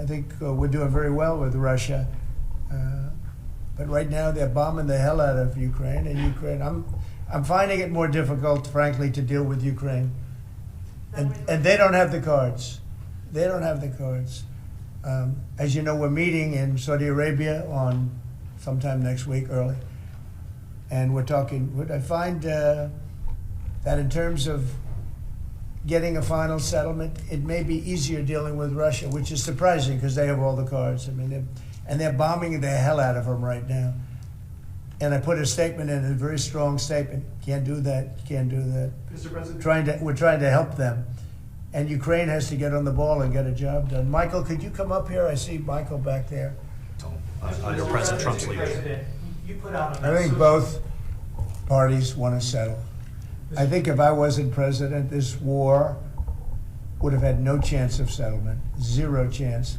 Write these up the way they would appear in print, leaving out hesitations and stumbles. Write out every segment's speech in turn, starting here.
I think we're doing very well with Russia. But right now they're bombing the hell out of Ukraine, and I'm finding it more difficult, frankly, to deal with Ukraine. And they don't have the cards. They don't have the cards. As you know, we're meeting in Saudi Arabia on sometime next week, early. And we're talking, I find that in terms of getting a final settlement, it may be easier dealing with Russia, which is surprising because they have all the cards. I mean, they're bombing the hell out of them right now. And I put a statement in, a very strong statement. Can't do that, can't do that. Mr. President. We're trying to help them. And Ukraine has to get on the ball and get a job done. Michael, could you come up here? I see Michael back there. Under President Trump's leadership. You put out a I think both parties want to settle. I think if I wasn't president, this war would have had no chance of settlement, zero chance.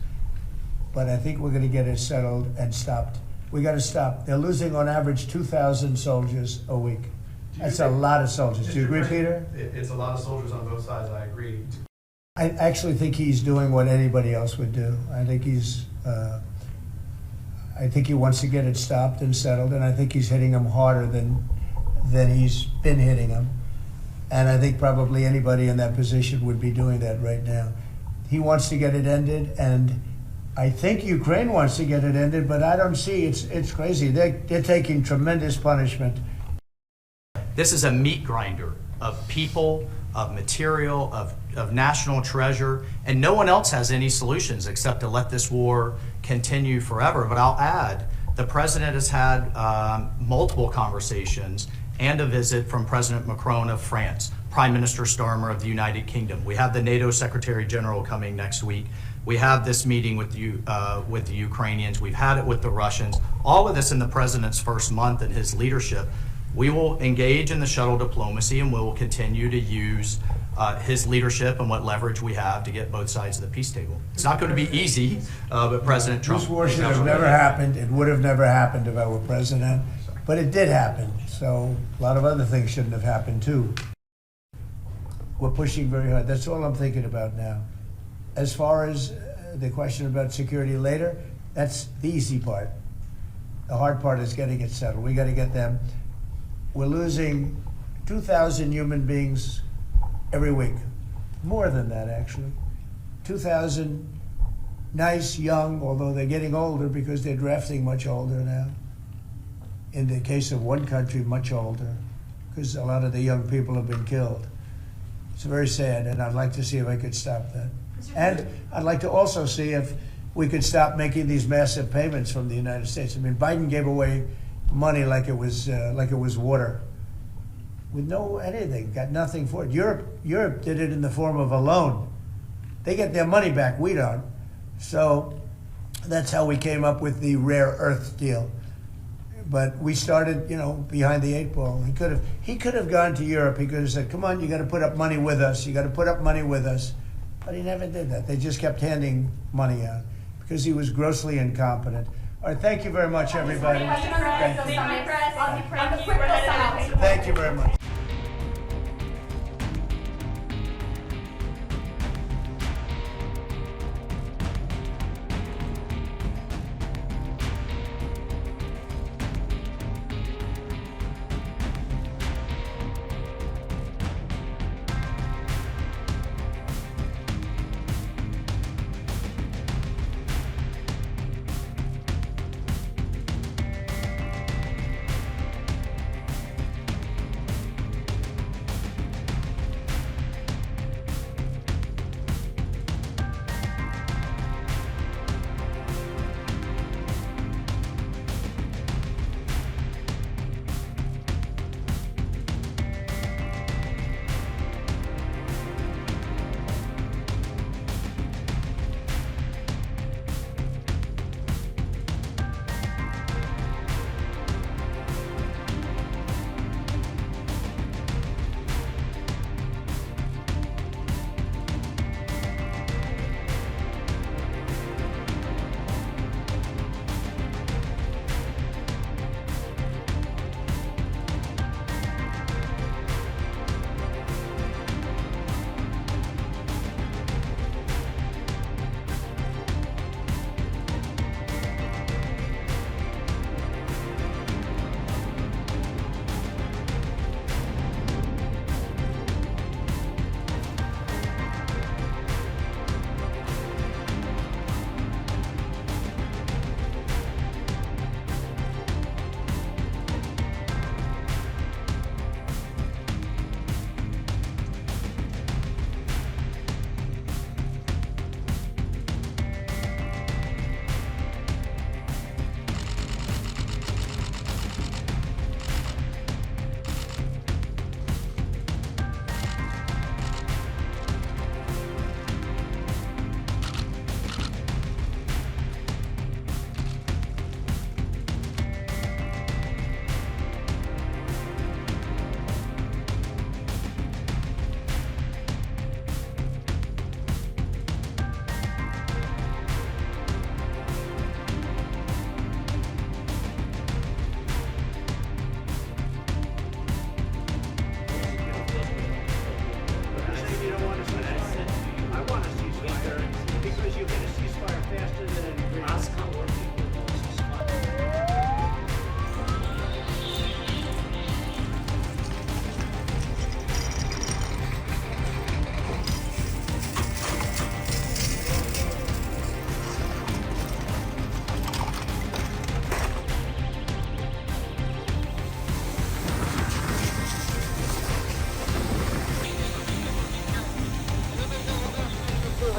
But I think we're going to get it settled and stopped. We got to stop. They're losing on average 2,000 soldiers a week. That's a lot of soldiers. Do you agree, Peter? It's a lot of soldiers on both sides. I agree. I actually think he's doing what anybody else would do. I think I think he wants to get it stopped and settled, and I think he's hitting them harder than he's been hitting them. And I think probably anybody in that position would be doing that right now. He wants to get it ended, and I think Ukraine wants to get it ended, but I don't see, it's crazy. They're taking tremendous punishment. This is a meat grinder of people, of material, of national treasure, and no one else has any solutions except to let this war continue forever. But I'll add, the president has had multiple conversations and a visit from President Macron of France, Prime Minister Starmer of the United Kingdom. We have the NATO Secretary General coming next week. We have this meeting with the Ukrainians. We've had it with the Russians. All of this in the president's first month in his leadership. We will engage in the shuttle diplomacy, and we will continue to use his leadership and what leverage we have to get both sides of the peace table. It's not going to be easy, but President Trump... This war should have never happened. It would have never happened if I were president, but it did happen. So a lot of other things shouldn't have happened too. We're pushing very hard. That's all I'm thinking about now. As far as the question about security later, that's the easy part. The hard part is getting it settled. We got to get them. We're losing 2,000 human beings every week. More than that, actually. 2,000 nice, young, although they're getting older because they're drafting much older now. In the case of one country, much older, because a lot of the young people have been killed. It's very sad, and I'd like to see if I could stop that. And I'd like to also see if we could stop making these massive payments from the United States. I mean, Biden gave away money like it was water, with no anything, got nothing for it. Europe did it in the form of a loan. They get their money back, we don't. So that's how we came up with the rare earth deal. But we started, behind the eight ball. He could have gone to Europe. He could have said, "Come on, you got to put up money with us. You got to put up money with us." But he never did that. They just kept handing money out because he was grossly incompetent. All right, thank you very much, everybody. Thank you very much.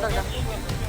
Добре.